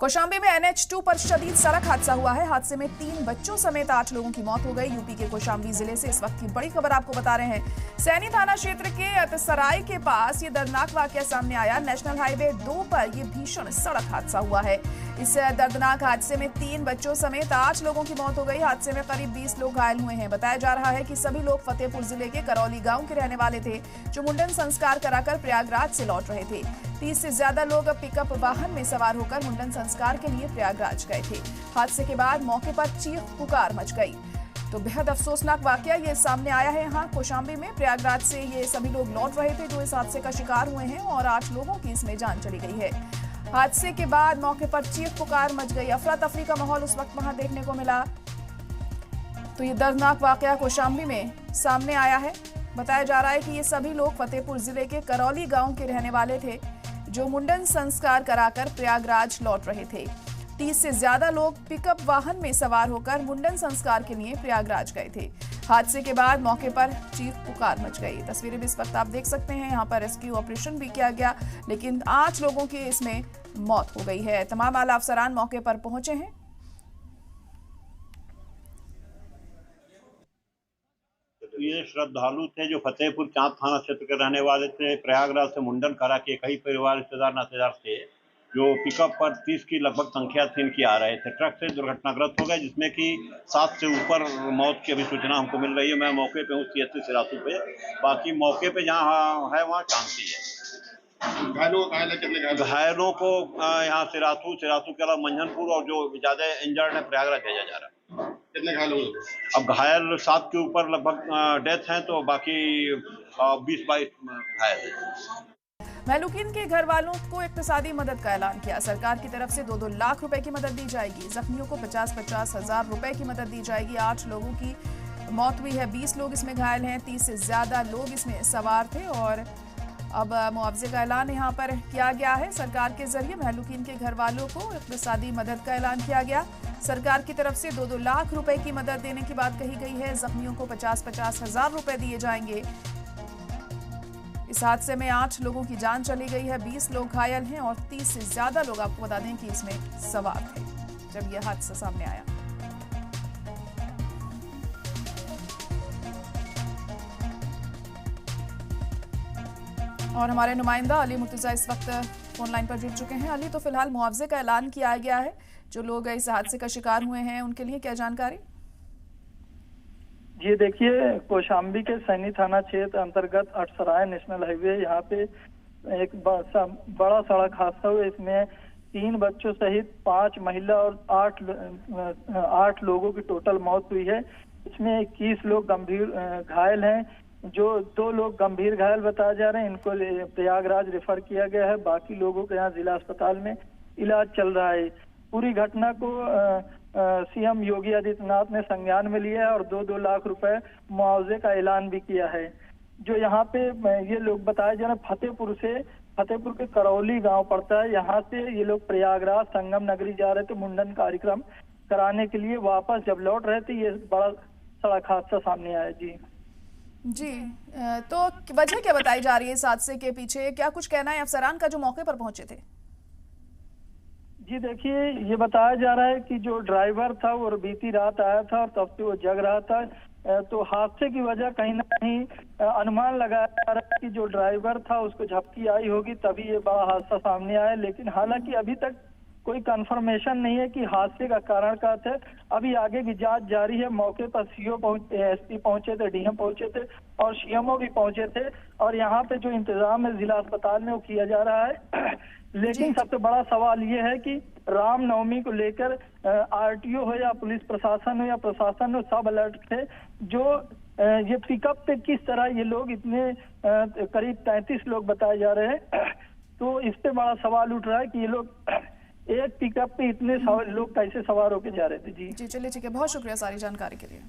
कौशाम्बी में NH2 पर शदीद सड़क हादसा हुआ है। हादसे में 3 बच्चों समेत 8 लोगों की मौत हो गई। यूपी के कौशाम्बी जिले से इस वक्त की बड़ी खबर आपको बता रहे हैं। सैनी थाना क्षेत्र के अतसराय के पास ये दर्दनाक वाकया सामने आया। नेशनल हाईवे 2 पर ये भीषण सड़क हादसा हुआ है। इस दर्दनाक हादसे में 3 बच्चों समेत 8 लोगों की मौत हो गई। हादसे में करीब 20 लोग घायल हुए हैं। बताया जा रहा है कि सभी लोग फतेहपुर जिले के करौली गांव के रहने वाले थे, जो मुंडन संस्कार कराकर प्रयागराज से लौट रहे थे। 30 से ज्यादा लोग पिकअप वाहन में सवार होकर मुंडन संस्कार के लिए प्रयागराज गए थे। हादसे के बाद मौके पर चीख पुकार मच गई। तो बेहद अफसोसनाक वाकया ये सामने आया है। यहाँ कौशाम्बी में प्रयागराज से ये सभी लोग लौट रहे थे जो इस हादसे का शिकार हुए हैं और 8 लोगों की इसमें जान चली गई है। हादसे के बाद मौके पर चीख पुकार मच गई। अफरा तफरी का माहौल उस वक्त वहां देखने को मिला। तो ये दर्दनाक वाकया कौशाम्बी में सामने आया है। बताया जा रहा है कि ये सभी लोग फतेहपुर जिले के करौली गांव के रहने वाले थे, जो मुंडन संस्कार कराकर प्रयागराज लौट रहे थे। 30 से ज्यादा लोग पिकअप वाहन में सवार होकर मुंडन संस्कार के लिए प्रयागराज गए थे। हादसे के बाद मौके पर चीख पुकार मच गई। तस्वीरें भी इस वक्त आप देख सकते हैं। यहाँ पर रेस्क्यू ऑपरेशन भी किया गया, लेकिन 8 लोगों की इसमें मौत हो गई है। तमाम आला अफसरान मौके पर पहुंचे हैं। ये श्रद्धालु थे जो फतेहपुर चांद थाना क्षेत्र के रहने वाले थे। प्रयागराज से मुंडन करा के कई परिवार रिश्तेदार नातेदार थे, जो पिकअप पर 30 की लगभग संख्या थी इनकी आ रहे थे। ट्रक से दुर्घटनाग्रस्त हो गए, जिसमें कि 7 से ऊपर मौत की अभी सूचना हमको मिल रही है। मैं मौके पे हूँ CHC सिराथू पे। बाकी मौके पे जहाँ है वहाँ शांति है। घायलों को यहाँ सिराथू के अलावा मंझनपुर और जो ज्यादा इंजर्ड है प्रयागराज भेजा जा रहा है। कितने घायल हुए? अब घायल 7 के ऊपर लगभग डेथ हैं, तो बाकी 20-22 घायल हैं। महलूकीन के घर वालों को इक्तिसादी मदद का ऐलान किया। सरकार की तरफ से 2-2 लाख रुपए की मदद दी जाएगी। जख्मियों को 50-50 हजार रुपए की मदद दी जाएगी। 8 लोगों की मौत हुई है, 20 लोग इसमें घायल हैं, 30 से ज्यादा लोग इसमें सवार थे और अब मुआवजे का ऐलान यहाँ पर किया गया है। सरकार के जरिए महलूकीन के घर वालों को इक्तिसादी मदद का ऐलान किया गया। सरकार की तरफ से 2-2 लाख रुपए की मदद देने की बात कही गई है। जख्मियों को 50-50 हजार रुपए दिए जाएंगे। इस हादसे में 8 लोगों की जान चली गई है, 20 लोग घायल हैं और 30 से ज्यादा लोग, आपको बता दें कि इसमें सवार थे जब यह हादसा सामने आया। और हमारे नुमाइंदा अली मुर्तजा इस वक्त फोन लाइन पर जुड़ चुके हैं। अली, तो फिलहाल मुआवजे का ऐलान किया गया है। जो लोग इस हादसे का शिकार हुए हैं उनके लिए क्या जानकारी? जी देखिए, कौशाम्बी के सैनी थाना क्षेत्र अंतर्गत अतसराय नेशनल हाईवे यहाँ पे एक बड़ा सड़क हादसा हुआ। इसमें 3 बच्चों सहित 5 महिला और 8 लोगों की टोटल मौत हुई है। इसमें 21 लोग गंभीर घायल हैं, जो 2 लोग गंभीर घायल बताए जा रहे हैं। इनको प्रयागराज रेफर किया गया है। बाकी लोगों को यहाँ जिला अस्पताल में इलाज चल रहा है। पूरी घटना को CM योगी आदित्यनाथ ने संज्ञान में लिया है और 2-2 लाख रुपए मुआवजे का ऐलान भी किया है। जो यहाँ पे ये लोग बताए जा रहे हैं, फतेहपुर के करौली गांव पड़ता है। यहाँ से ये लोग प्रयागराज संगम नगरी जा रहे थे मुंडन कार्यक्रम कराने के लिए। वापस जब लौट रहे थे ये बड़ा सड़क हादसा सामने आया। जी, तो वजह क्या बताई जा रही है इस हादसे के पीछे? क्या कुछ कहना है अफसरान का जो मौके पर पहुंचे थे? जी देखिए, ये बताया जा रहा है कि जो ड्राइवर था वो बीती रात आया था और तब से वो जग रहा था। तो हादसे की वजह कहीं ना कहीं अनुमान लगाया जा रहा है कि जो ड्राइवर था उसको झपकी आई होगी, तभी ये बड़ा हादसा सामने आया। लेकिन हालांकि अभी तक कोई कंफर्मेशन नहीं है कि हादसे का कारण क्या था। अभी आगे की जांच जारी है। मौके पर CO SP पहुंचे थे, DM पहुंचे थे और CMO भी पहुंचे थे और यहाँ पे जो इंतजाम है जिला अस्पताल में वो किया जा रहा है। लेकिन सबसे बड़ा सवाल ये है कि रामनवमी को लेकर RTO हो या पुलिस प्रशासन हो या प्रशासन हो, सब अलर्ट थे। जो ये पिकअप पे किस तरह ये लोग इतने करीब 33 लोग बताए जा रहे हैं, तो इस पे बड़ा सवाल उठ रहा है कि ये लोग एक पिकअप पे इतने लोग कैसे सवार होकर जा रहे थे। जी चलिए, ठीक है, बहुत शुक्रिया सारी जानकारी के लिए।